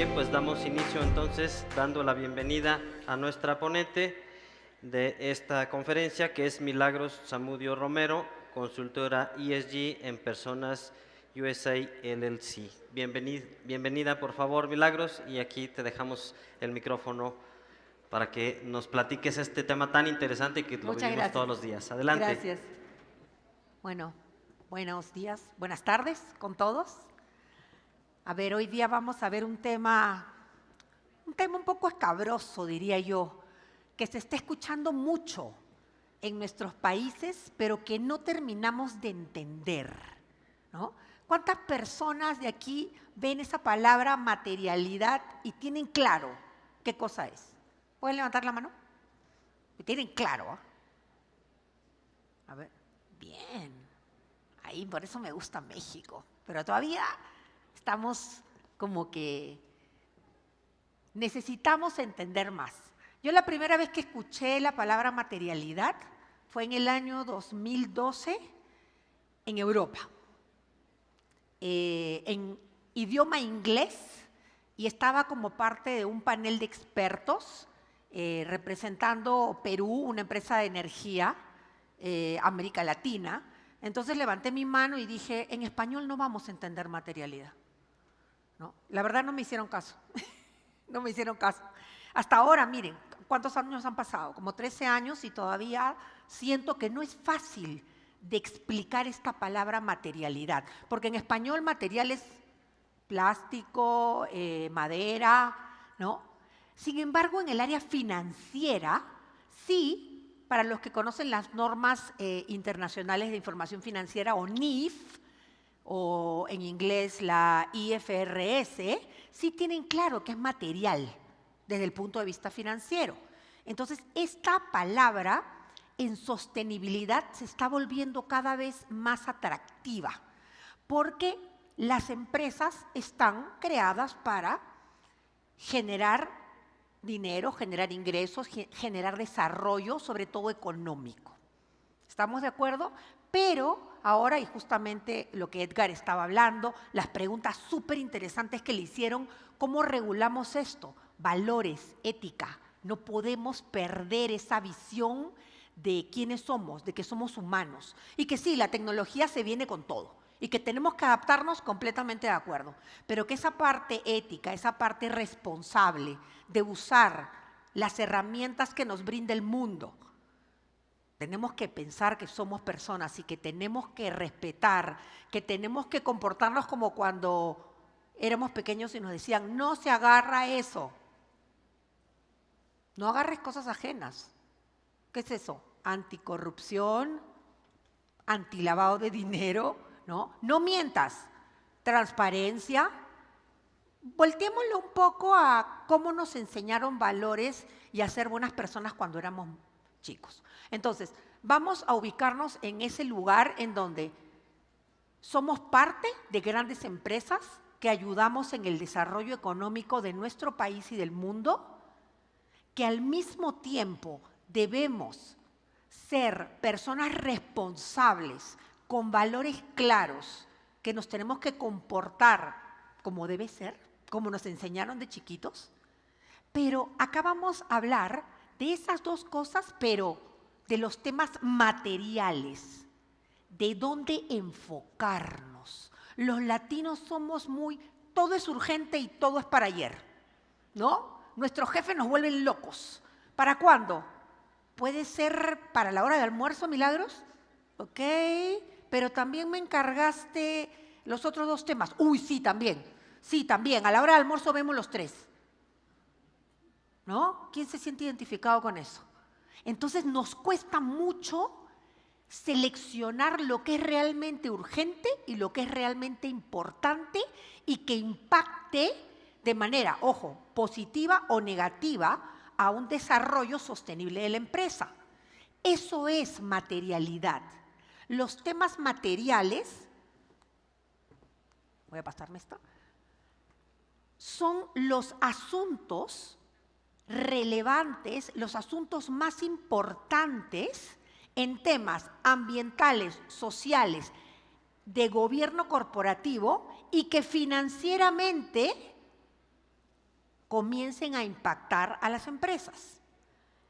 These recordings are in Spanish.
Bien, pues damos inicio entonces dando la bienvenida a nuestra ponente de esta conferencia, que es Milagros Zamudio Romero, consultora ESG en Personas USA LLC. Bienvenida, por favor, Milagros, y aquí te dejamos el micrófono para que nos platiques este tema tan interesante que lo vivimos todos los días. Adelante. Gracias. Bueno, buenos días, buenas tardes con todos. A ver, hoy día vamos a ver un tema un poco escabroso, diría yo, que se está escuchando mucho en nuestros países, pero que no terminamos de entender, ¿no? ¿Cuántas personas de aquí ven esa palabra materialidad y tienen claro qué cosa es? ¿Pueden levantar la mano? Tienen claro, ¿eh? A ver, bien. Ahí, por eso me gusta México. Pero todavía estamos como que necesitamos entender más. Yo la primera vez que escuché la palabra materialidad fue en el año 2012 en Europa, en idioma inglés, y estaba como parte de un panel de expertos representando Perú, una empresa de energía, América Latina. Entonces levanté mi mano y dije, en español no vamos a entender materialidad, ¿no? La verdad no me hicieron caso, no me hicieron caso. Hasta ahora, miren, ¿cuántos años han pasado? Como 13 años y todavía siento que no es fácil de explicar esta palabra materialidad, porque en español material es plástico, madera, ¿no? Sin embargo, en el área financiera, sí. Para los que conocen las normas internacionales de información financiera, o NIF, o en inglés la IFRS, sí tienen claro que es material desde el punto de vista financiero. Entonces, esta palabra en sostenibilidad se está volviendo cada vez más atractiva, porque las empresas están creadas para generar dinero, generar ingresos, generar desarrollo, sobre todo económico. ¿Estamos de acuerdo? Pero ahora, y justamente lo que Edgar estaba hablando, las preguntas súper interesantes que le hicieron, ¿cómo regulamos esto? Valores, ética. No podemos perder esa visión de quiénes somos, de que somos humanos. Y que sí, la tecnología se viene con todo. Y que tenemos que adaptarnos completamente de acuerdo. Pero que esa parte ética, esa parte responsable de usar las herramientas que nos brinda el mundo, tenemos que pensar que somos personas y que tenemos que respetar, que tenemos que comportarnos como cuando éramos pequeños y nos decían, no se agarra eso. No agarres cosas ajenas. ¿Qué es eso? Anticorrupción, antilavado de dinero. No mientas, transparencia. Volteémoslo un poco a cómo nos enseñaron valores y a ser buenas personas cuando éramos chicos. Entonces, vamos a ubicarnos en ese lugar en donde somos parte de grandes empresas que ayudamos en el desarrollo económico de nuestro país y del mundo, que al mismo tiempo debemos ser personas responsables, con valores claros, que nos tenemos que comportar como debe ser, como nos enseñaron de chiquitos. Pero acá vamos a hablar de esas dos cosas, pero de los temas materiales, de dónde enfocarnos. Los latinos somos todo es urgente y todo es para ayer, ¿no? Nuestros jefes nos vuelven locos. ¿Para cuándo? ¿Puede ser para la hora de almuerzo, Milagros? Ok, pero también me encargaste los otros dos temas. Uy, sí, también. Sí, también. A la hora de almuerzo vemos los tres. ¿No? ¿Quién se siente identificado con eso? Entonces nos cuesta mucho seleccionar lo que es realmente urgente y lo que es realmente importante y que impacte de manera, ojo, positiva o negativa a un desarrollo sostenible de la empresa. Eso es materialidad. Los temas materiales, voy a pasarme esto, son los asuntos relevantes, los asuntos más importantes en temas ambientales, sociales, de gobierno corporativo y que financieramente comiencen a impactar a las empresas.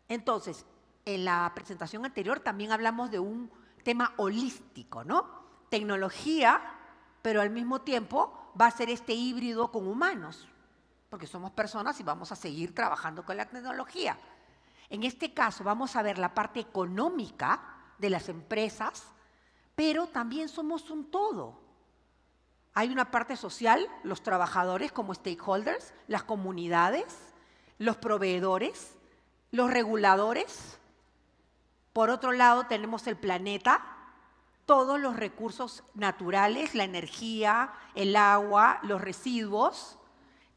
Entonces, en la presentación anterior también hablamos de un tema holístico, ¿no? Tecnología, pero al mismo tiempo va a ser este híbrido con humanos, porque somos personas y vamos a seguir trabajando con la tecnología. En este caso vamos a ver la parte económica de las empresas, pero también somos un todo. Hay una parte social, los trabajadores como stakeholders, las comunidades, los proveedores, los reguladores. Por otro lado tenemos el planeta, todos los recursos naturales, la energía, el agua, los residuos.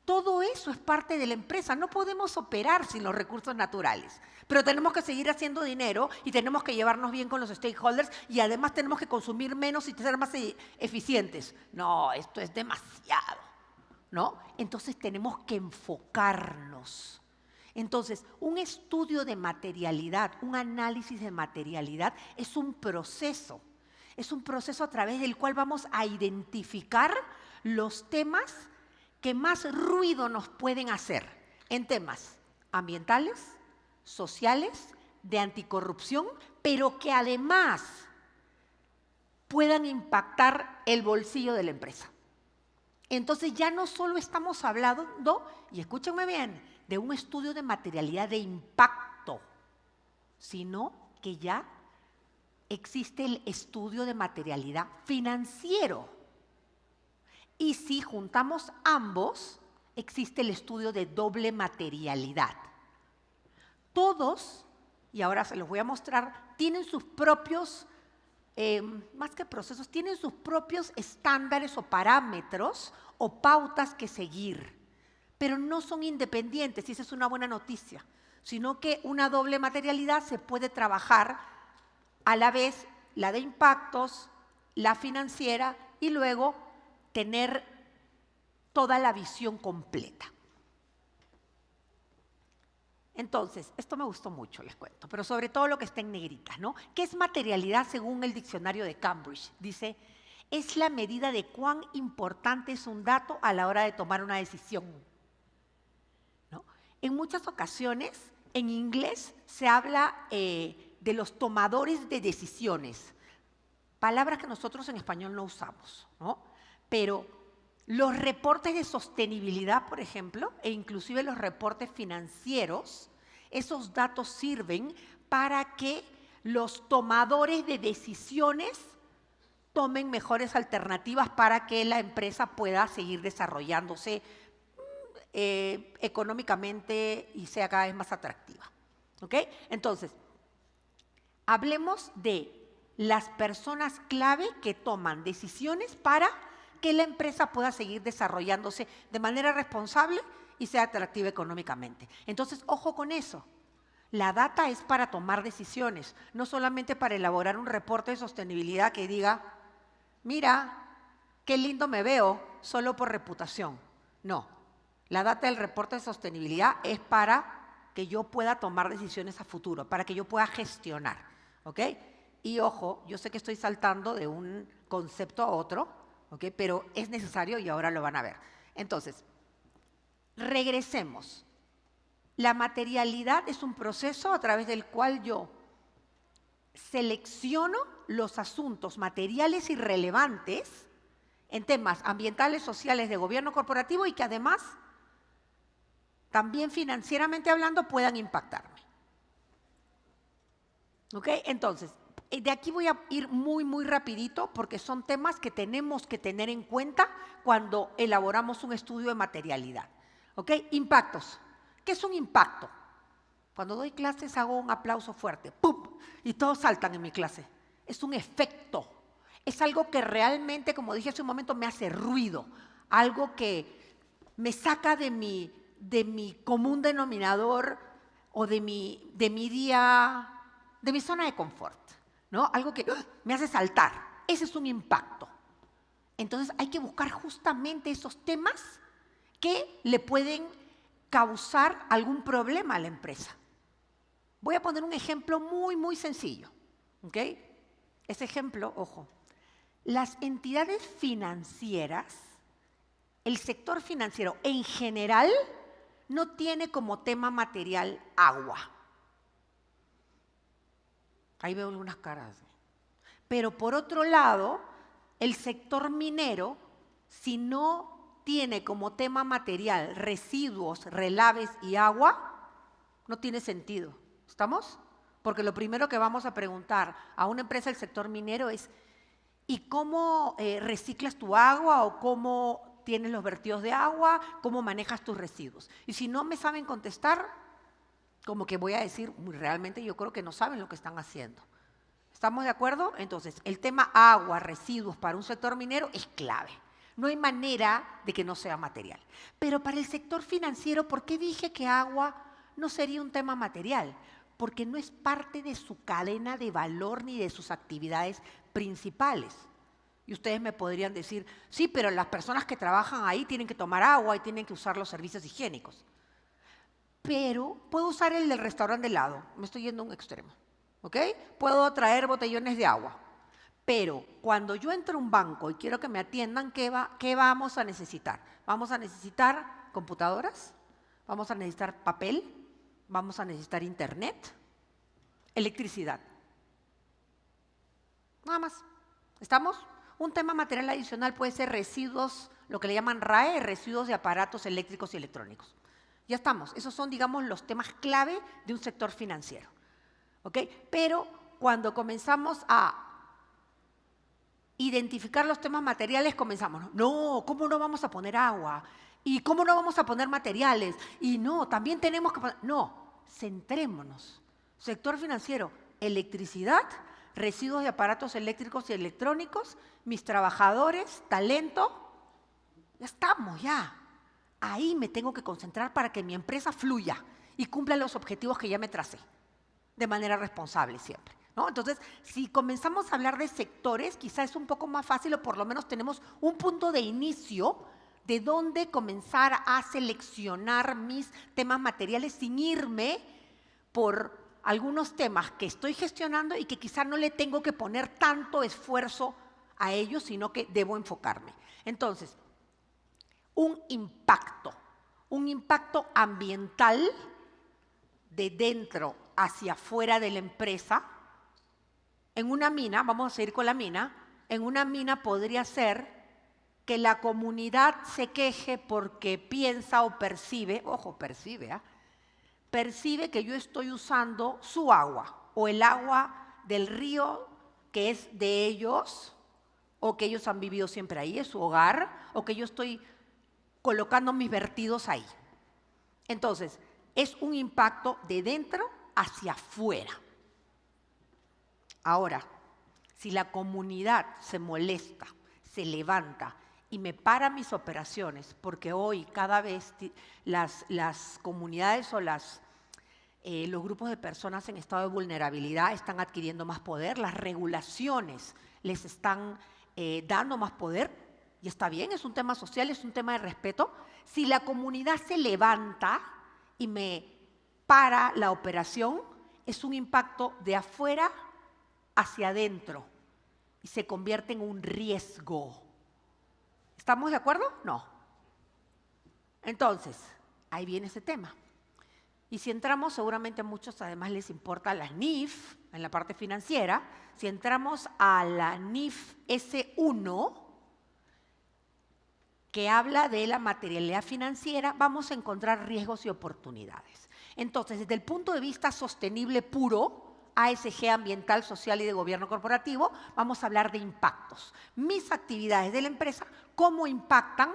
Todo eso es parte de la empresa. No podemos operar sin los recursos naturales. Pero tenemos que seguir haciendo dinero y tenemos que llevarnos bien con los stakeholders y además tenemos que consumir menos y ser más eficientes. No, esto es demasiado, ¿no? Entonces tenemos que enfocarnos. Entonces, un estudio de materialidad, un análisis de materialidad es un proceso. Es un proceso a través del cual vamos a identificar los temas que más ruido nos pueden hacer en temas ambientales, sociales, de anticorrupción, pero que además puedan impactar el bolsillo de la empresa. Entonces ya no solo estamos hablando, y escúchenme bien, de un estudio de materialidad de impacto, sino que ya existe el estudio de materialidad financiero. Y si juntamos ambos, existe el estudio de doble materialidad. Todos, y ahora se los voy a mostrar, tienen sus propios, más que procesos, tienen sus propios estándares o parámetros o pautas que seguir, pero no son independientes, y esa es una buena noticia, sino que una doble materialidad se puede trabajar a la vez, la de impactos, la financiera y luego tener toda la visión completa. Entonces, esto me gustó mucho, les cuento, pero sobre todo lo que está en negrita, ¿no? ¿Qué es materialidad según el diccionario de Cambridge? Dice, es la medida de cuán importante es un dato a la hora de tomar una decisión, ¿no? En muchas ocasiones, en inglés se habla de los tomadores de decisiones, palabras que nosotros en español no usamos, ¿no? Pero los reportes de sostenibilidad, por ejemplo, e inclusive los reportes financieros, esos datos sirven para que los tomadores de decisiones tomen mejores alternativas para que la empresa pueda seguir desarrollándose económicamente y sea cada vez más atractiva. ¿Ok? Entonces, hablemos de las personas clave que toman decisiones para que la empresa pueda seguir desarrollándose de manera responsable y sea atractiva económicamente. Entonces, ojo con eso. La data es para tomar decisiones, no solamente para elaborar un reporte de sostenibilidad que diga, mira, qué lindo me veo, solo por reputación. No, la data del reporte de sostenibilidad es para que yo pueda tomar decisiones a futuro, para que yo pueda gestionar, ¿ok? Y ojo, yo sé que estoy saltando de un concepto a otro, ¿ok? Pero es necesario y ahora lo van a ver. Entonces, regresemos. La materialidad es un proceso a través del cual yo selecciono los asuntos materiales y relevantes en temas ambientales, sociales, de gobierno corporativo y que además, también financieramente hablando, puedan impactarme. ¿Ok? Entonces, de aquí voy a ir muy rapidito porque son temas que tenemos que tener en cuenta cuando elaboramos un estudio de materialidad. ¿Ok? Impactos. ¿Qué es un impacto? Cuando doy clases hago un aplauso fuerte, ¡pum! Y todos saltan en mi clase. Es un efecto. Es algo que realmente, como dije hace un momento, me hace ruido. Algo que me saca de mi común denominador o de mi día, de mi zona de confort, ¿no? Algo que me hace saltar. Ese es un impacto. Entonces hay que buscar justamente esos temas que le pueden causar algún problema a la empresa. Voy a poner un ejemplo muy sencillo, ¿ok? Ese ejemplo, ojo, las entidades financieras, el sector financiero en general, no tiene como tema material agua. Ahí veo algunas caras. Pero por otro lado, el sector minero, si no tiene como tema material residuos, relaves y agua, no tiene sentido. ¿Estamos? Porque lo primero que vamos a preguntar a una empresa del sector minero es ¿y cómo reciclas tu agua o cómo tienes los vertidos de agua, cómo manejas tus residuos? Y si no me saben contestar, como que voy a decir, realmente yo creo que no saben lo que están haciendo. ¿Estamos de acuerdo? Entonces, el tema agua, residuos para un sector minero es clave. No hay manera de que no sea material. Pero para el sector financiero, ¿por qué dije que agua no sería un tema material? Porque no es parte de su cadena de valor ni de sus actividades principales. Y ustedes me podrían decir, sí, pero las personas que trabajan ahí tienen que tomar agua y tienen que usar los servicios higiénicos. Pero puedo usar el del restaurante de lado, me estoy yendo a un extremo, ¿ok? Puedo traer botellones de agua. Pero cuando yo entro a un banco y quiero que me atiendan, ¿qué vamos a necesitar? Vamos a necesitar computadoras, vamos a necesitar papel, vamos a necesitar internet, electricidad. Nada más. ¿Estamos? Un tema material adicional puede ser residuos, lo que le llaman RAE, residuos de aparatos eléctricos y electrónicos. Ya estamos. Esos son, digamos, los temas clave de un sector financiero. ¿Ok? Pero cuando comenzamos a identificar los temas materiales, comenzamos, no, ¿cómo no vamos a poner agua? ¿Y cómo no vamos a poner materiales? Y no, también tenemos que poner… No, centrémonos. Sector financiero, electricidad, residuos de aparatos eléctricos y electrónicos, mis trabajadores, talento. Ya estamos, ya. Ahí me tengo que concentrar para que mi empresa fluya y cumpla los objetivos que ya me tracé, de manera responsable siempre, ¿no? Entonces, si comenzamos a hablar de sectores, quizás es un poco más fácil o por lo menos tenemos un punto de inicio de dónde comenzar a seleccionar mis temas materiales sin irme por algunos temas que estoy gestionando y que quizás no le tengo que poner tanto esfuerzo a ellos, sino que debo enfocarme. Entonces, un impacto ambiental de dentro hacia afuera de la empresa. En una mina, vamos a seguir con la mina, en una mina podría ser que la comunidad se queje porque piensa o percibe, ojo, percibe que yo estoy usando su agua o el agua del río que es de ellos o que ellos han vivido siempre ahí, es su hogar, o que yo estoy colocando mis vertidos ahí. Entonces, es un impacto de dentro hacia afuera. Ahora, si la comunidad se molesta, se levanta y me para mis operaciones, porque hoy cada vez las comunidades o los grupos de personas en estado de vulnerabilidad están adquiriendo más poder, las regulaciones les están dando más poder, y está bien, es un tema social, es un tema de respeto. Si la comunidad se levanta y me para la operación, es un impacto de afuera hacia adentro y se convierte en un riesgo. ¿Estamos de acuerdo? No. Entonces, ahí viene ese tema. Y si entramos, seguramente a muchos además les importa las NIF, en la parte financiera. Si entramos a la NIF S1, que habla de la materialidad financiera, vamos a encontrar riesgos y oportunidades. Entonces, desde el punto de vista sostenible puro, ASG, ambiental, social y de gobierno corporativo, vamos a hablar de impactos. Mis actividades de la empresa, cómo impactan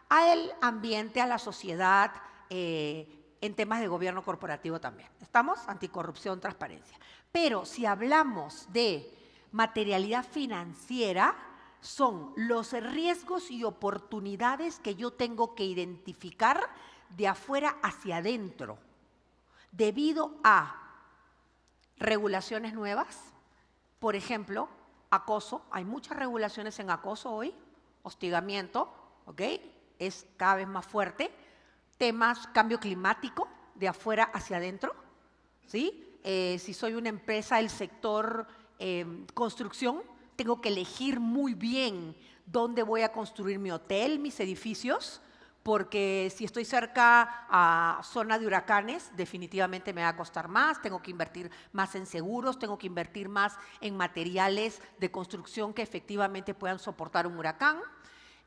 al ambiente, a la sociedad, en temas de gobierno corporativo también. ¿Estamos? Anticorrupción, transparencia. Pero si hablamos de materialidad financiera, son los riesgos y oportunidades que yo tengo que identificar de afuera hacia adentro, debido a regulaciones nuevas, por ejemplo, acoso, hay muchas regulaciones en acoso hoy, hostigamiento, ¿ok? Es cada vez más fuerte, temas cambio climático, de afuera hacia adentro, ¿sí? Si soy una empresa del sector construcción, tengo que elegir muy bien dónde voy a construir mi hotel, mis edificios, porque si estoy cerca a zona de huracanes, definitivamente me va a costar más, tengo que invertir más en seguros, tengo que invertir más en materiales de construcción que efectivamente puedan soportar un huracán.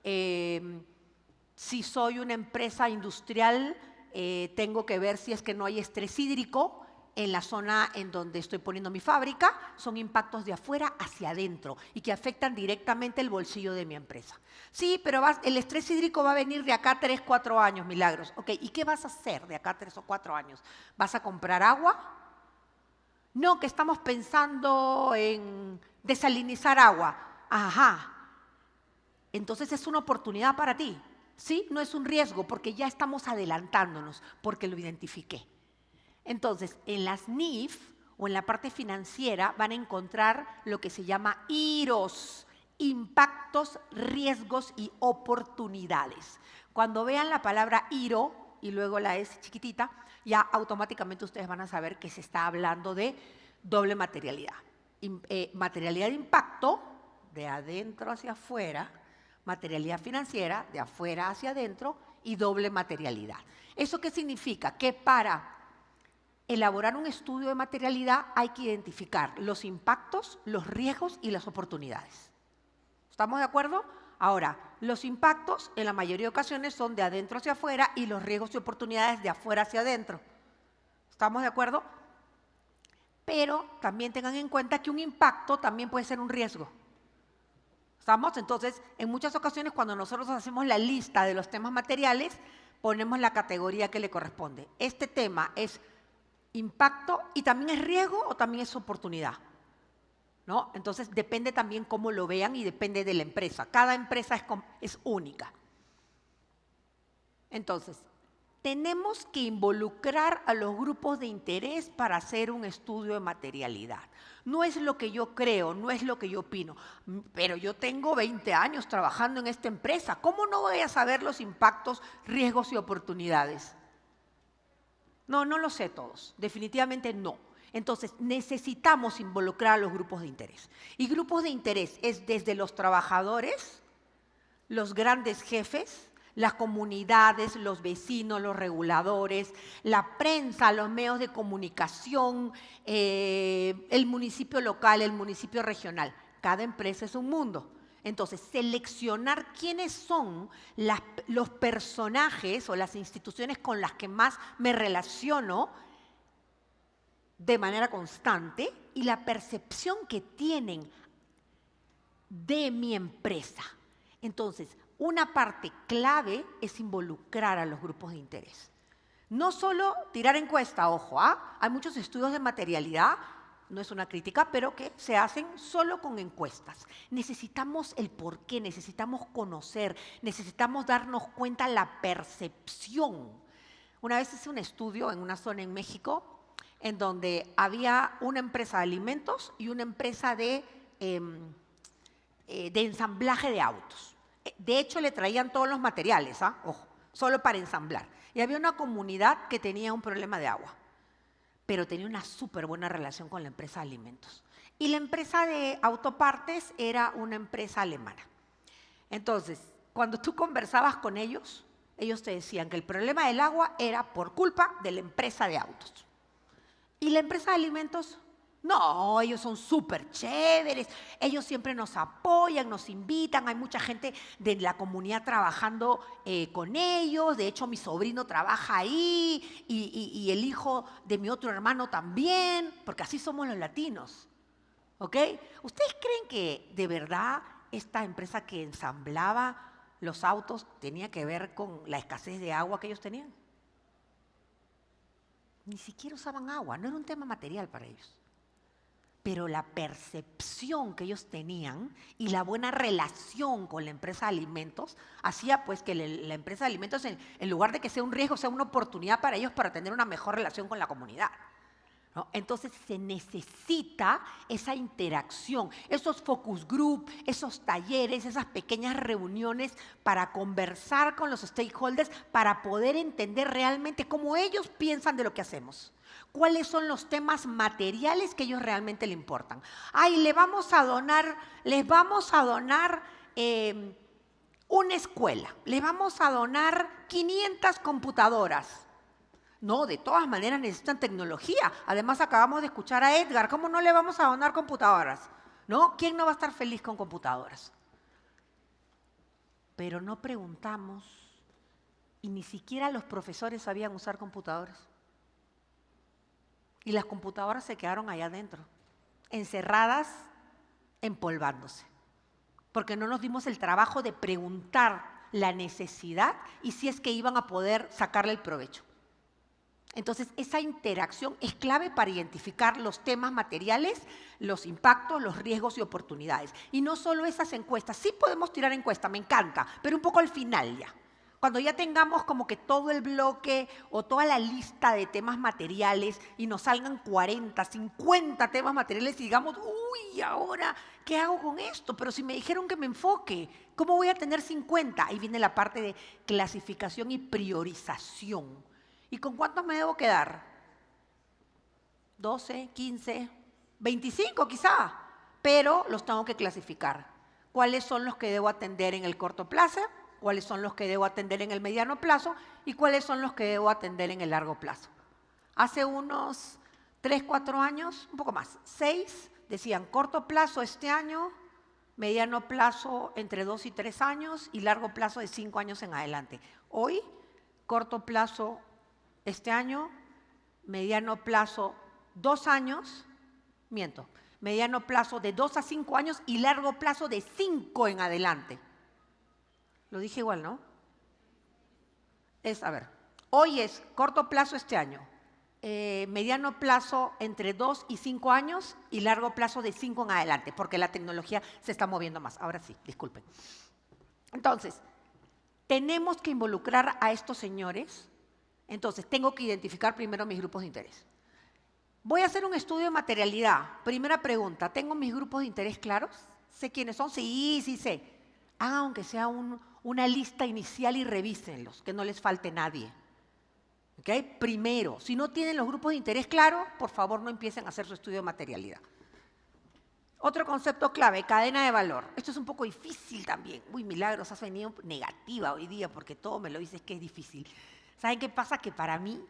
Si soy una empresa industrial, tengo que ver si es que no hay estrés hídrico en la zona en donde estoy poniendo mi fábrica. Son impactos de afuera hacia adentro y que afectan directamente el bolsillo de mi empresa. Sí, pero el estrés hídrico va a venir de acá 3, 4 años, Milagros. Ok, ¿y qué vas a hacer de acá 3 o 4 años? ¿Vas a comprar agua? No, que estamos pensando en desalinizar agua. Ajá. Entonces es una oportunidad para ti. ¿Sí? No es un riesgo porque ya estamos adelantándonos, porque lo identifiqué. Entonces, en las NIF o en la parte financiera van a encontrar lo que se llama IROS, impactos, riesgos y oportunidades. Cuando vean la palabra IRO y luego la S chiquitita, ya automáticamente ustedes van a saber que se está hablando de doble materialidad. Materialidad de impacto, de adentro hacia afuera, materialidad financiera, de afuera hacia adentro, y doble materialidad. ¿Eso qué significa? Que para elaborar un estudio de materialidad hay que identificar los impactos, los riesgos y las oportunidades. ¿Estamos de acuerdo? Ahora, los impactos en la mayoría de ocasiones son de adentro hacia afuera y los riesgos y oportunidades de afuera hacia adentro. ¿Estamos de acuerdo? Pero también tengan en cuenta que un impacto también puede ser un riesgo. ¿Estamos? Entonces, en muchas ocasiones cuando nosotros hacemos la lista de los temas materiales, ponemos la categoría que le corresponde. Este tema es impacto y también es riesgo o también es oportunidad, ¿no? Entonces, depende también cómo lo vean y depende de la empresa. Cada empresa es única. Entonces, tenemos que involucrar a los grupos de interés para hacer un estudio de materialidad. No es lo que yo creo, no es lo que yo opino, pero yo tengo 20 años trabajando en esta empresa. ¿Cómo no voy a saber los impactos, riesgos y oportunidades? No, no lo sé todos, definitivamente no. Entonces, necesitamos involucrar a los grupos de interés. Y grupos de interés es desde los trabajadores, los grandes jefes, las comunidades, los vecinos, los reguladores, la prensa, los medios de comunicación, el municipio local, el municipio regional. Cada empresa es un mundo. Entonces, seleccionar quiénes son los personajes o las instituciones con las que más me relaciono de manera constante y la percepción que tienen de mi empresa. Entonces, una parte clave es involucrar a los grupos de interés. No solo tirar encuesta, ojo, hay muchos estudios de materialidad, no es una crítica, pero que se hacen solo con encuestas. Necesitamos el porqué, necesitamos conocer, necesitamos darnos cuenta la percepción. Una vez hice un estudio en una zona en México en donde había una empresa de alimentos y una empresa de ensamblaje de autos. De hecho, le traían todos los materiales, ojo, solo para ensamblar. Y había una comunidad que tenía un problema de agua, pero tenía una súper buena relación con la empresa de alimentos. Y la empresa de autopartes era una empresa alemana. Entonces, cuando tú conversabas con ellos, ellos te decían que el problema del agua era por culpa de la empresa de autos. Y la empresa de alimentos, no, ellos son súper chéveres, ellos siempre nos apoyan, nos invitan, hay mucha gente de la comunidad trabajando con ellos, de hecho mi sobrino trabaja ahí y el hijo de mi otro hermano también, porque así somos los latinos, ¿ok? ¿Ustedes creen que de verdad esta empresa que ensamblaba los autos tenía que ver con la escasez de agua que ellos tenían? Ni siquiera usaban agua, no era un tema material para ellos. Pero la percepción que ellos tenían y la buena relación con la empresa de alimentos hacía pues que la empresa de alimentos, en lugar de que sea un riesgo, sea una oportunidad para ellos para tener una mejor relación con la comunidad, ¿no? Entonces se necesita esa interacción, esos focus group, esos talleres, esas pequeñas reuniones para conversar con los stakeholders, para poder entender realmente cómo ellos piensan de lo que hacemos. ¿Cuáles son los temas materiales que ellos realmente le importan? Ay, les vamos a donar una escuela, le vamos a donar 500 computadoras. No, de todas maneras necesitan tecnología. Además acabamos de escuchar a Edgar, ¿cómo no le vamos a donar computadoras? ¿No? ¿Quién no va a estar feliz con computadoras? Pero no preguntamos, y ni siquiera los profesores sabían usar computadoras. Y las computadoras se quedaron allá adentro, encerradas, empolvándose. Porque no nos dimos el trabajo de preguntar la necesidad y si es que iban a poder sacarle el provecho. Entonces, esa interacción es clave para identificar los temas materiales, los impactos, los riesgos y oportunidades. Y no solo esas encuestas, sí podemos tirar encuestas, me encanta, pero un poco al final ya. Cuando ya tengamos como que todo el bloque o toda la lista de temas materiales y nos salgan 40, 50 temas materiales y digamos, uy, ahora, ¿qué hago con esto? Pero si me dijeron que me enfoque, ¿cómo voy a tener 50? Ahí viene la parte de clasificación y priorización. ¿Y con cuántos me debo quedar? 12, 15, 25 quizá, pero los tengo que clasificar. ¿Cuáles son los que debo atender en el corto plazo? ¿Cuáles son los que debo atender en el mediano plazo? ¿Y cuáles son los que debo atender en el largo plazo? Hace unos 3, 4 años, un poco más, 6, decían corto plazo este año, mediano plazo entre 2 y 3 años y largo plazo de 5 años en adelante. Hoy, corto plazo este año, mediano plazo 2 años, mediano plazo de 2 a 5 años y largo plazo de 5 en adelante. Lo dije igual, ¿no? Hoy es corto plazo este año, mediano plazo entre 2 y 5 años y largo plazo de 5 en adelante, porque la tecnología se está moviendo más. Ahora sí, disculpen. Entonces, tenemos que involucrar a estos señores. Entonces, tengo que identificar primero mis grupos de interés. Voy a hacer un estudio de materialidad. Primera pregunta, ¿tengo mis grupos de interés claros? ¿Sé quiénes son? Sí sé. Hagan aunque sea una lista inicial y revísenlos, que no les falte nadie. ¿Okay? Primero, si no tienen los grupos de interés claros, por favor no empiecen a hacer su estudio de materialidad. Otro concepto clave, cadena de valor. Esto es un poco difícil también. Uy, Milagros, has venido negativa hoy día porque todo me lo dices que es difícil. ¿Saben qué pasa? Que para mí,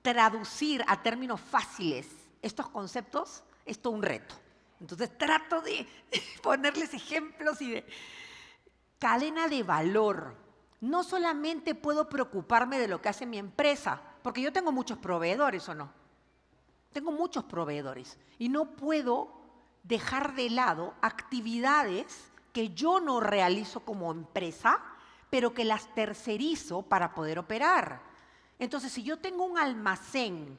traducir a términos fáciles estos conceptos es todo un reto. Entonces trato de ponerles ejemplos y de... Cadena de valor. No solamente puedo preocuparme de lo que hace mi empresa, porque yo tengo muchos proveedores, ¿o no? Tengo muchos proveedores y no puedo dejar de lado actividades que yo no realizo como empresa, pero que las tercerizo para poder operar. Entonces, si yo tengo un almacén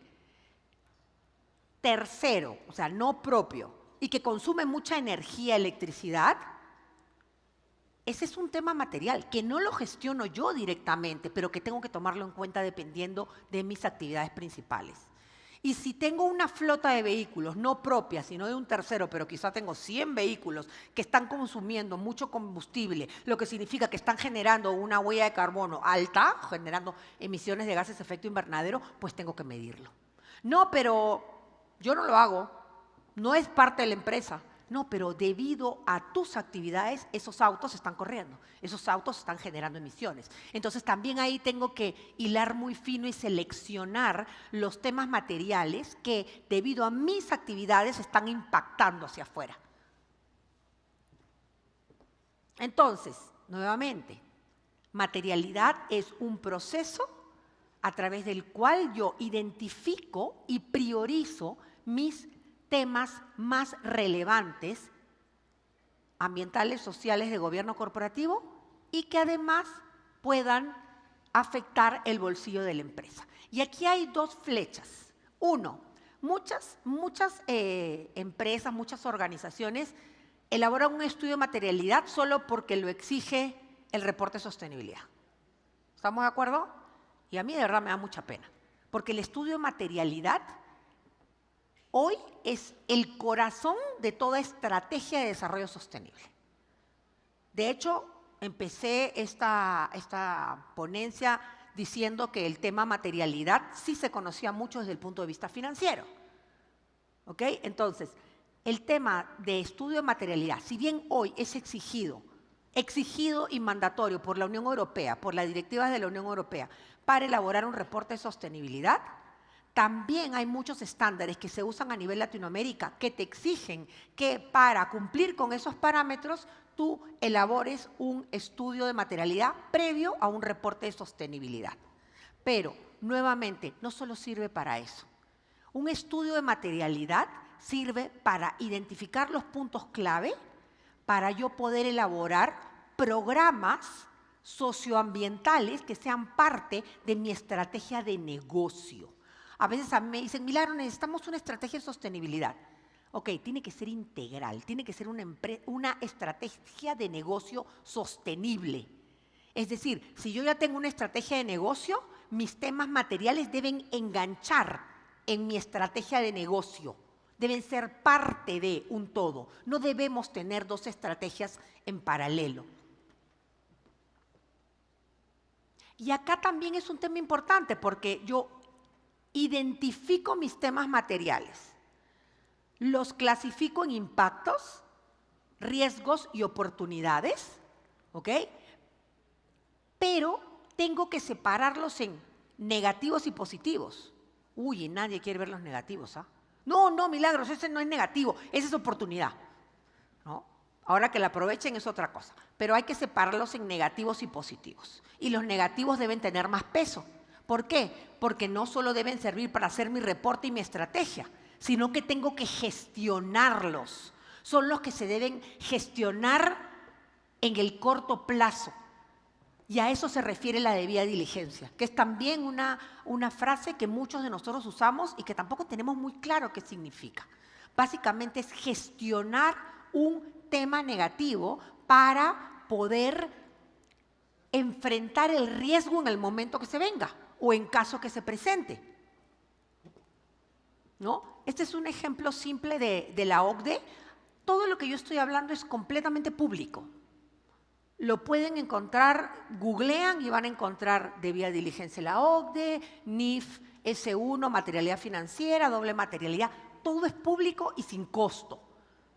tercero, o sea, no propio, y que consume mucha energía, electricidad, ese es un tema material que no lo gestiono yo directamente, pero que tengo que tomarlo en cuenta dependiendo de mis actividades principales. Y si tengo una flota de vehículos, no propia, sino de un tercero, pero quizá tengo 100 vehículos que están consumiendo mucho combustible, lo que significa que están generando una huella de carbono alta, generando emisiones de gases de efecto invernadero, pues tengo que medirlo. No, pero yo no lo hago, no es parte de la empresa. No, pero debido a tus actividades, esos autos están corriendo, esos autos están generando emisiones. Entonces también ahí tengo que hilar muy fino y seleccionar los temas materiales que debido a mis actividades están impactando hacia afuera. Entonces, nuevamente, materialidad es un proceso a través del cual yo identifico y priorizo mis temas más relevantes, ambientales, sociales, de gobierno corporativo y que además puedan afectar el bolsillo de la empresa. Y aquí hay 2 flechas. Uno, muchas empresas, muchas organizaciones elaboran un estudio de materialidad solo porque lo exige el reporte de sostenibilidad. ¿Estamos de acuerdo? Y a mí de verdad me da mucha pena, porque el estudio de materialidad hoy es el corazón de toda estrategia de desarrollo sostenible. De hecho, empecé esta ponencia diciendo que el tema materialidad sí se conocía mucho desde el punto de vista financiero. ¿Ok? Entonces, el tema de estudio de materialidad, si bien hoy es exigido exigido y mandatorio por la Unión Europea, por las directivas de la Unión Europea, para elaborar un reporte de sostenibilidad, también hay muchos estándares que se usan a nivel Latinoamérica que te exigen que para cumplir con esos parámetros tú elabores un estudio de materialidad previo a un reporte de sostenibilidad. Pero, nuevamente, no solo sirve para eso. Un estudio de materialidad sirve para identificar los puntos clave para yo poder elaborar programas socioambientales que sean parte de mi estrategia de negocio. A veces a mí me dicen, Milagro, necesitamos una estrategia de sostenibilidad. Ok, tiene que ser integral, tiene que ser una estrategia de negocio sostenible. Es decir, si yo ya tengo una estrategia de negocio, mis temas materiales deben enganchar en mi estrategia de negocio. Deben ser parte de un todo. No debemos tener dos estrategias en paralelo. Y acá también es un tema importante porque yo identifico mis temas materiales, los clasifico en impactos, riesgos y oportunidades, ¿ok? Pero tengo que separarlos en negativos y positivos. Uy, y nadie quiere ver los negativos, ¿ah? No, Milagros, ese no es negativo, esa es oportunidad, ¿no? Ahora que la aprovechen es otra cosa, pero hay que separarlos en negativos y positivos. Y los negativos deben tener más peso. ¿Por qué? Porque no solo deben servir para hacer mi reporte y mi estrategia, sino que tengo que gestionarlos. Son los que se deben gestionar en el corto plazo. Y a eso se refiere la debida diligencia, que es también una frase que muchos de nosotros usamos y que tampoco tenemos muy claro qué significa. Básicamente es gestionar un tema negativo para poder enfrentar el riesgo en el momento que se venga o en caso que se presente, ¿no? Este es un ejemplo simple de la OCDE. Todo lo que yo estoy hablando es completamente público. Lo pueden encontrar, googlean y van a encontrar debida diligencia la OCDE, NIF S1, materialidad financiera, doble materialidad. Todo es público y sin costo.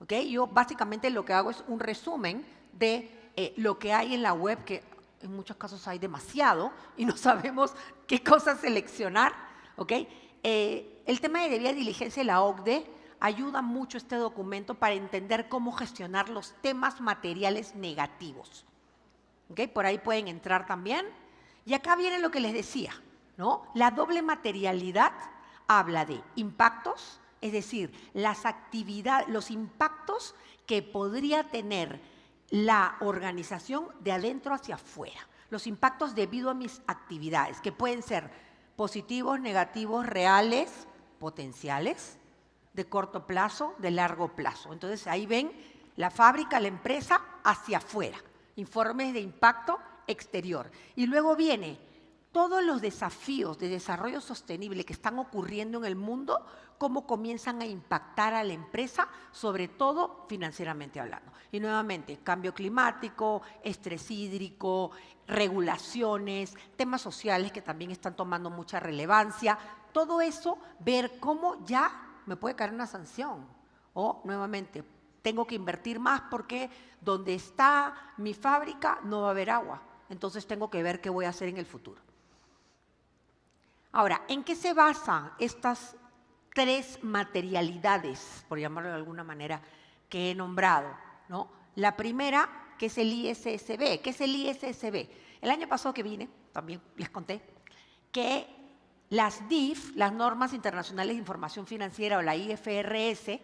¿Okay? Yo básicamente lo que hago es un resumen de lo que hay en la web, que en muchos casos hay demasiado y no sabemos qué cosas seleccionar. ¿Okay? El tema de debida diligencia de la OCDE ayuda mucho este documento para entender cómo gestionar los temas materiales negativos. ¿Okay? Por ahí pueden entrar también. Y acá viene lo que les decía, ¿no? La doble materialidad habla de impactos, es decir, las actividades, los impactos que podría tener la organización de adentro hacia afuera. Los impactos debido a mis actividades, que pueden ser positivos, negativos, reales, potenciales, de corto plazo, de largo plazo. Entonces ahí ven la fábrica, la empresa, hacia afuera. Informes de impacto exterior. Y luego viene todos los desafíos de desarrollo sostenible que están ocurriendo en el mundo, cómo comienzan a impactar a la empresa, sobre todo financieramente hablando. Y nuevamente, cambio climático, estrés hídrico, regulaciones, temas sociales que también están tomando mucha relevancia. Todo eso, ver cómo ya me puede caer una sanción. O, nuevamente, tengo que invertir más porque donde está mi fábrica no va a haber agua. Entonces tengo que ver qué voy a hacer en el futuro. Ahora, ¿en qué se basan estas tres materialidades, por llamarlo de alguna manera, que he nombrado, ¿no? La primera, que es el ISSB. ¿Qué es el ISSB? El año pasado que vine, también les conté, que las DIF, las Normas Internacionales de Información Financiera, o la IFRS,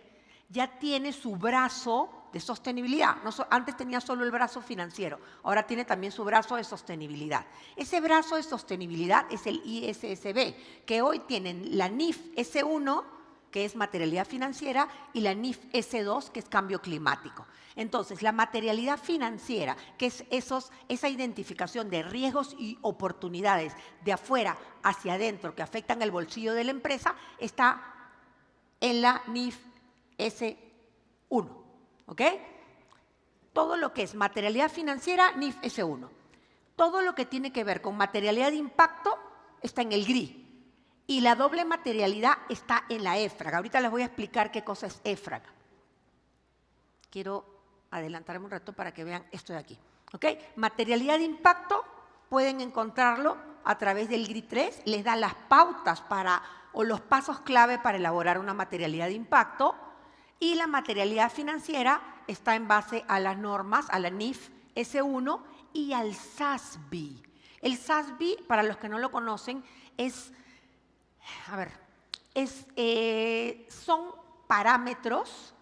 ya tiene su brazo de sostenibilidad. Antes tenía solo el brazo financiero, ahora tiene también su brazo de sostenibilidad. Ese brazo de sostenibilidad es el ISSB, que hoy tienen la NIF S1, que es materialidad financiera, y la NIF S2, que es cambio climático. Entonces, la materialidad financiera, que es esa identificación de riesgos y oportunidades de afuera hacia adentro que afectan el bolsillo de la empresa, está en la NIF S1, ¿ok? Todo lo que es materialidad financiera, NIF S1. Todo lo que tiene que ver con materialidad de impacto está en el GRI. Y la doble materialidad está en la EFRAG. Ahorita les voy a explicar qué cosa es EFRAG. Quiero adelantarme un rato para que vean esto de aquí, ¿Ok? Materialidad de impacto, pueden encontrarlo a través del GRI 3, les da las pautas o los pasos clave para elaborar una materialidad de impacto, y la materialidad financiera está en base a las normas, a la NIF S1 y al SASB. El SASB, para los que no lo conocen, son parámetros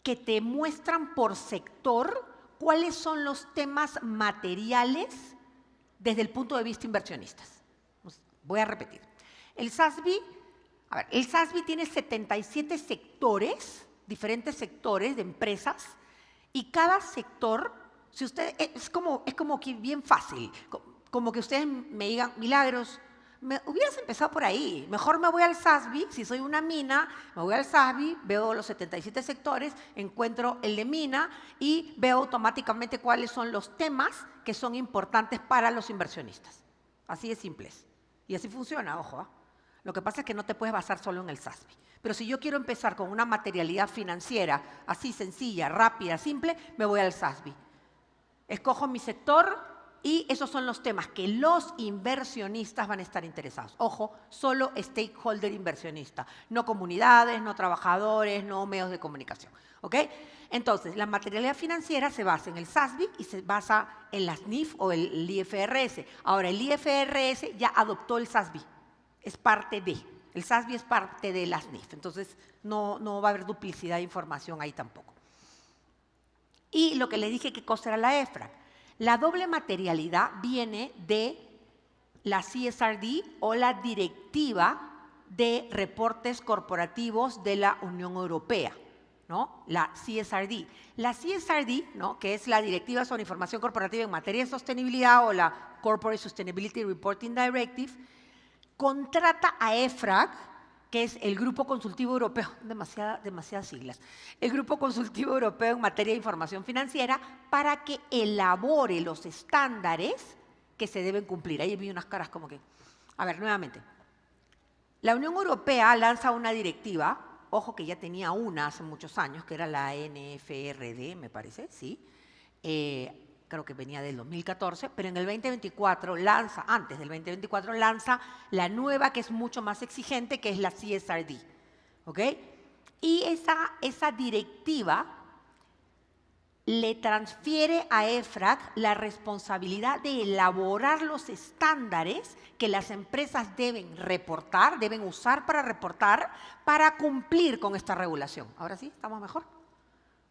que te muestran por sector cuáles son los temas materiales desde el punto de vista inversionistas. Voy a repetir. El SASB tiene 77 sectores, diferentes sectores de empresas, y cada sector, si usted, es como que bien fácil, como que ustedes me digan, Milagros, hubieras empezado por ahí, mejor me voy al SASB, si soy una mina, me voy al SASB, veo los 77 sectores, encuentro el de mina y veo automáticamente cuáles son los temas que son importantes para los inversionistas. Así de simples. Y así funciona, ojo. ¿Eh? Lo que pasa es que no te puedes basar solo en el SASB. Pero si yo quiero empezar con una materialidad financiera así sencilla, rápida, simple, me voy al SASB. Escojo mi sector y esos son los temas que los inversionistas van a estar interesados. Ojo, solo stakeholder inversionista, no comunidades, no trabajadores, no medios de comunicación. ¿Ok? Entonces, la materialidad financiera se basa en el SASB y se basa en las NIF o el IFRS. Ahora, el IFRS ya adoptó el SASB, es parte de. El SASB es parte de las NIF, entonces no va a haber duplicidad de información ahí tampoco. Y lo que les dije, ¿qué cosa era la EFRAG? La doble materialidad viene de la CSRD o la Directiva de Reportes Corporativos de la Unión Europea, ¿no? La CSRD. La CSRD, ¿no? Que es la Directiva sobre Información Corporativa en Materia de Sostenibilidad o la Corporate Sustainability Reporting Directive, contrata a EFRAG, que es el Grupo Consultivo Europeo, demasiadas siglas, el Grupo Consultivo Europeo en materia de información financiera, para que elabore los estándares que se deben cumplir. Ahí vi unas caras como que… A ver, nuevamente. La Unión Europea lanza una directiva, ojo que ya tenía una hace muchos años, que era la NFRD, me parece, ¿sí? Creo que venía del 2014, pero en el 2024 antes del 2024 lanza la nueva, que es mucho más exigente, que es la CSRD. ¿Ok? Y esa directiva le transfiere a EFRAG la responsabilidad de elaborar los estándares que las empresas deben reportar, deben usar para reportar, para cumplir con esta regulación. ¿Ahora sí? ¿Estamos mejor?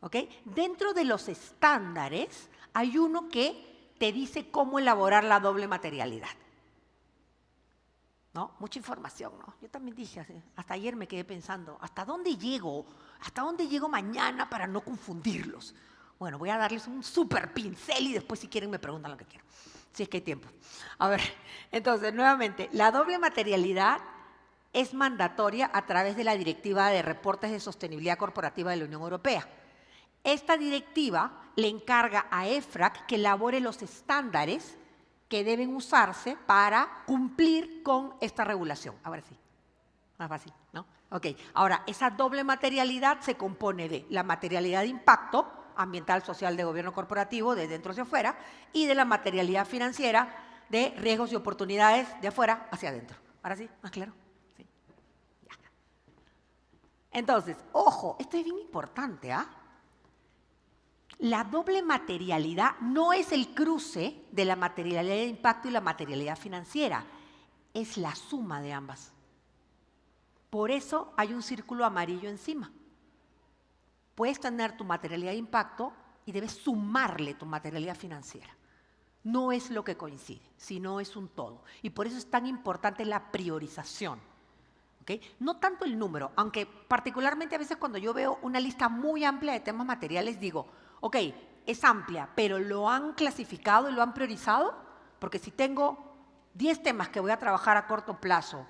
¿Ok? Dentro de los estándares hay uno que te dice cómo elaborar la doble materialidad. ¿No? Mucha información, ¿no? Yo también dije, hasta ayer me quedé pensando, ¿hasta dónde llego? ¿Hasta dónde llego mañana para no confundirlos? Bueno, voy a darles un súper pincel y después si quieren me preguntan lo que quieran, si es que hay tiempo. A ver, entonces, nuevamente, la doble materialidad es mandatoria a través de la Directiva de Reportes de Sostenibilidad Corporativa de la Unión Europea. Esta directiva le encarga a EFRAG que elabore los estándares que deben usarse para cumplir con esta regulación. Ahora sí, más fácil, ¿no? Ok, ahora, esa doble materialidad se compone de la materialidad de impacto ambiental, social, de gobierno corporativo, de dentro hacia afuera, y de la materialidad financiera de riesgos y oportunidades de afuera hacia adentro. ¿Ahora sí? ¿Más claro? Sí. Ya. Entonces, ojo, esto es bien importante, ¿ah? La doble materialidad no es el cruce de la materialidad de impacto y la materialidad financiera, es la suma de ambas. Por eso hay un círculo amarillo encima. Puedes tener tu materialidad de impacto y debes sumarle tu materialidad financiera. No es lo que coincide, sino es un todo. Y por eso es tan importante la priorización. ¿Okay? No tanto el número, aunque particularmente a veces cuando yo veo una lista muy amplia de temas materiales digo, ok, es amplia, pero ¿lo han clasificado y lo han priorizado? Porque si tengo 10 temas que voy a trabajar a corto plazo,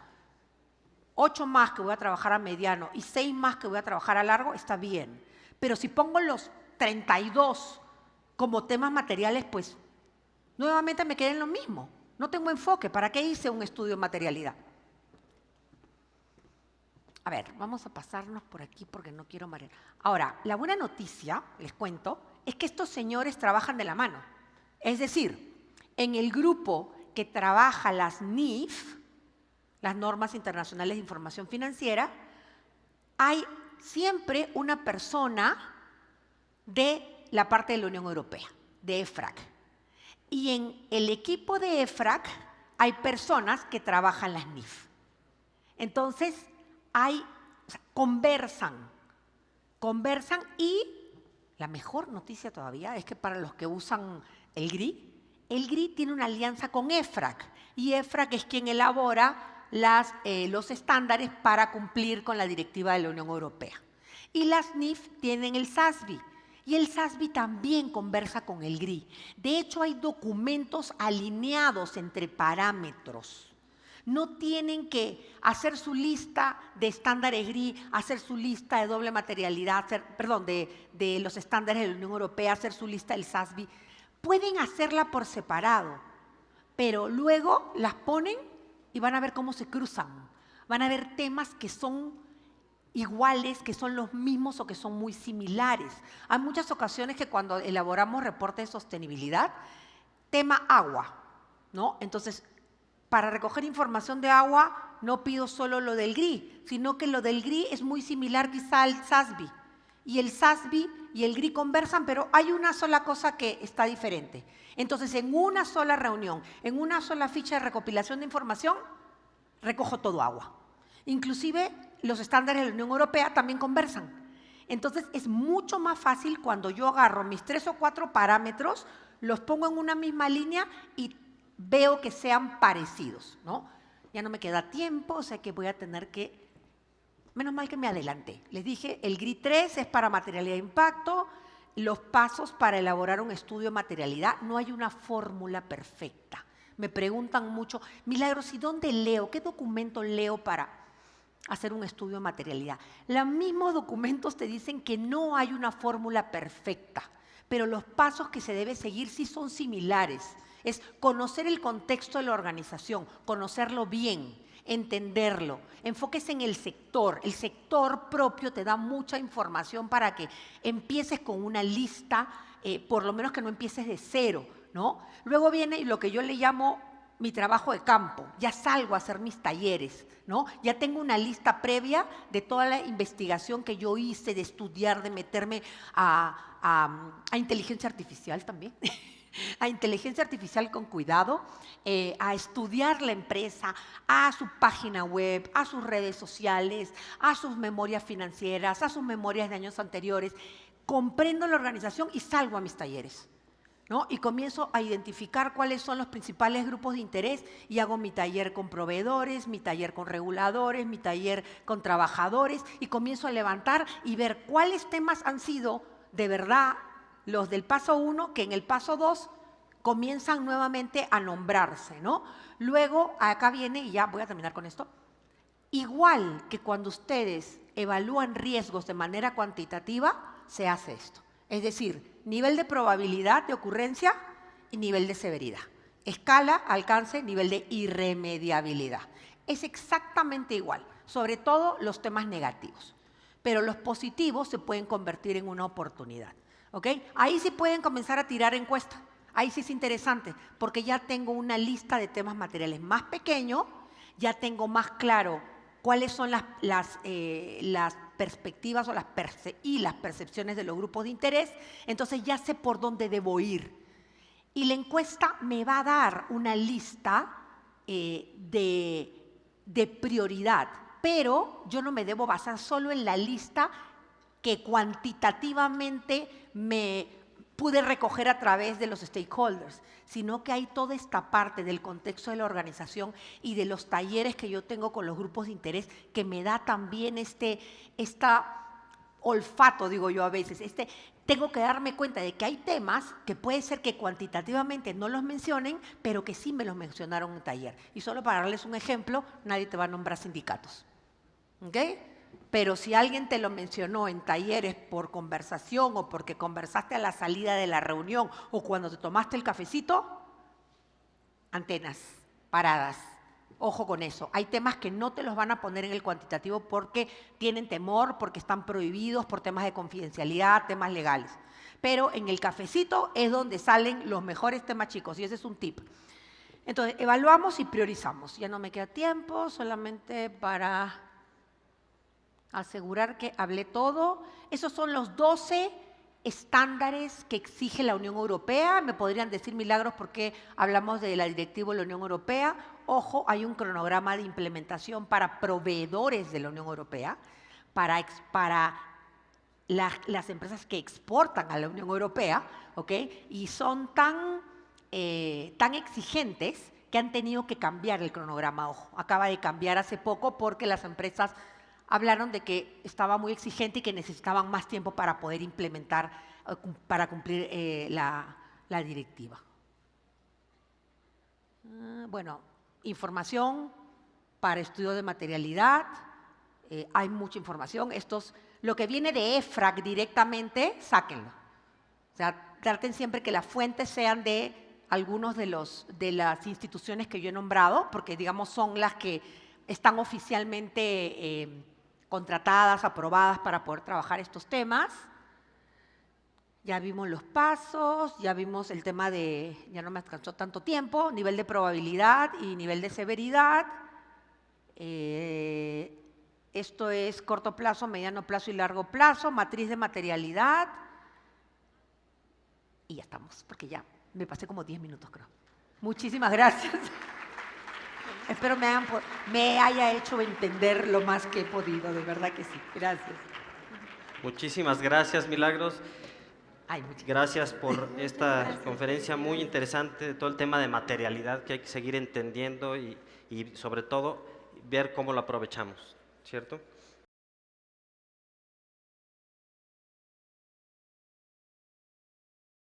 8 más que voy a trabajar a mediano y 6 más que voy a trabajar a largo, está bien. Pero si pongo los 32 como temas materiales, pues nuevamente me quedé en lo mismo. No tengo enfoque. ¿Para qué hice un estudio de materialidad? A ver, vamos a pasarnos por aquí porque no quiero marear. Ahora, la buena noticia, les cuento, es que estos señores trabajan de la mano. Es decir, en el grupo que trabaja las NIF, las Normas Internacionales de Información Financiera, hay siempre una persona de la parte de la Unión Europea, de EFRAG. Y en el equipo de EFRAG hay personas que trabajan las NIF. Entonces, conversan y la mejor noticia todavía es que para los que usan el GRI tiene una alianza con EFRAG y EFRAG es quien elabora los estándares para cumplir con la directiva de la Unión Europea. Y las NIF tienen el SASB y el SASB también conversa con el GRI. De hecho, hay documentos alineados entre parámetros. No tienen que hacer su lista de estándares GRI, hacer su lista de doble materialidad, de los estándares de la Unión Europea, hacer su lista del SASB. Pueden hacerla por separado, pero luego las ponen y van a ver cómo se cruzan. Van a ver temas que son iguales, que son los mismos o que son muy similares. Hay muchas ocasiones que cuando elaboramos reportes de sostenibilidad, tema agua, ¿no? Entonces, para recoger información de agua no pido solo lo del GRI, sino que lo del GRI es muy similar quizá al SASB. Y el SASB y el GRI conversan, pero hay una sola cosa que está diferente. Entonces, en una sola reunión, en una sola ficha de recopilación de información, recojo todo agua. Inclusive, los estándares de la Unión Europea también conversan. Entonces, es mucho más fácil cuando yo agarro mis 3 o 4 parámetros, los pongo en una misma línea y veo que sean parecidos, ¿no? Ya no me queda tiempo, o sea que voy a tener que... Menos mal que me adelanté. Les dije, el GRI 3 es para materialidad de impacto, los pasos para elaborar un estudio de materialidad. No hay una fórmula perfecta. Me preguntan mucho, Milagros, ¿y dónde leo? ¿Qué documento leo para hacer un estudio de materialidad? Los mismos documentos te dicen que no hay una fórmula perfecta, pero los pasos que se debe seguir sí son similares. Es conocer el contexto de la organización, conocerlo bien, entenderlo. Enfóquese en el sector propio te da mucha información para que empieces con una lista, por lo menos que no empieces de cero, ¿no? Luego viene lo que yo le llamo mi trabajo de campo, ya salgo a hacer mis talleres, ¿no? Ya tengo una lista previa de toda la investigación que yo hice, de estudiar, de meterme a inteligencia artificial también. A inteligencia artificial con cuidado, a estudiar la empresa, a su página web, a sus redes sociales, a sus memorias financieras, a sus memorias de años anteriores. Comprendo la organización y salgo a mis talleres, ¿no? Y comienzo a identificar cuáles son los principales grupos de interés y hago mi taller con proveedores, mi taller con reguladores, mi taller con trabajadores y comienzo a levantar y ver cuáles temas han sido de verdad los del paso 1, que en el paso 2 comienzan nuevamente a nombrarse, ¿no? Luego, acá viene, y ya voy a terminar con esto, igual que cuando ustedes evalúan riesgos de manera cuantitativa, se hace esto. Es decir, nivel de probabilidad de ocurrencia y nivel de severidad. Escala, alcance, nivel de irremediabilidad. Es exactamente igual, sobre todo los temas negativos. Pero los positivos se pueden convertir en una oportunidad. ¿Ok? Ahí sí pueden comenzar a tirar encuesta. Ahí sí es interesante, porque ya tengo una lista de temas materiales más pequeño, ya tengo más claro cuáles son las perspectivas o las percepciones de los grupos de interés, entonces ya sé por dónde debo ir. Y la encuesta me va a dar una lista de prioridad, pero yo no me debo basar solo en la lista que cuantitativamente me pude recoger a través de los stakeholders, sino que hay toda esta parte del contexto de la organización y de los talleres que yo tengo con los grupos de interés que me da también olfato, digo yo a veces, tengo que darme cuenta de que hay temas que puede ser que cuantitativamente no los mencionen, pero que sí me los mencionaron en un taller. Y solo para darles un ejemplo, nadie te va a nombrar sindicatos. ¿Ok? Pero si alguien te lo mencionó en talleres por conversación o porque conversaste a la salida de la reunión o cuando te tomaste el cafecito, antenas paradas. Ojo con eso. Hay temas que no te los van a poner en el cuantitativo porque tienen temor, porque están prohibidos por temas de confidencialidad, temas legales. Pero en el cafecito es donde salen los mejores temas, chicos, y ese es un tip. Entonces, evaluamos y priorizamos. Ya no me queda tiempo, solamente para asegurar que hablé todo. Esos son los 12 estándares que exige la Unión Europea. Me podrían decir, Milagros, ¿por qué hablamos de la directiva de la Unión Europea? Ojo, hay un cronograma de implementación para proveedores de la Unión Europea, para las empresas que exportan a la Unión Europea, ¿ok? Y son tan exigentes que han tenido que cambiar el cronograma. Ojo, acaba de cambiar hace poco porque las empresas hablaron de que estaba muy exigente y que necesitaban más tiempo para poder implementar, para cumplir la directiva. Bueno, información para estudio de materialidad. Hay mucha información. Lo que viene de EFRAG directamente, sáquenlo. O sea, traten siempre que las fuentes sean de algunos de las instituciones que yo he nombrado, porque digamos son las que están oficialmente contratadas, aprobadas para poder trabajar estos temas. Ya vimos los pasos, ya vimos el tema de, ya no me alcanzó tanto tiempo, nivel de probabilidad y nivel de severidad. Esto es corto plazo, mediano plazo y largo plazo, matriz de materialidad. Y ya estamos, porque ya me pasé como 10 minutos, creo. Muchísimas gracias. Espero me haya hecho entender lo más que he podido, de verdad que sí. Gracias. Muchísimas gracias, Milagros. Gracias por gracias. esta conferencia muy interesante de todo el tema de materialidad que hay que seguir entendiendo y sobre todo ver cómo lo aprovechamos, ¿cierto?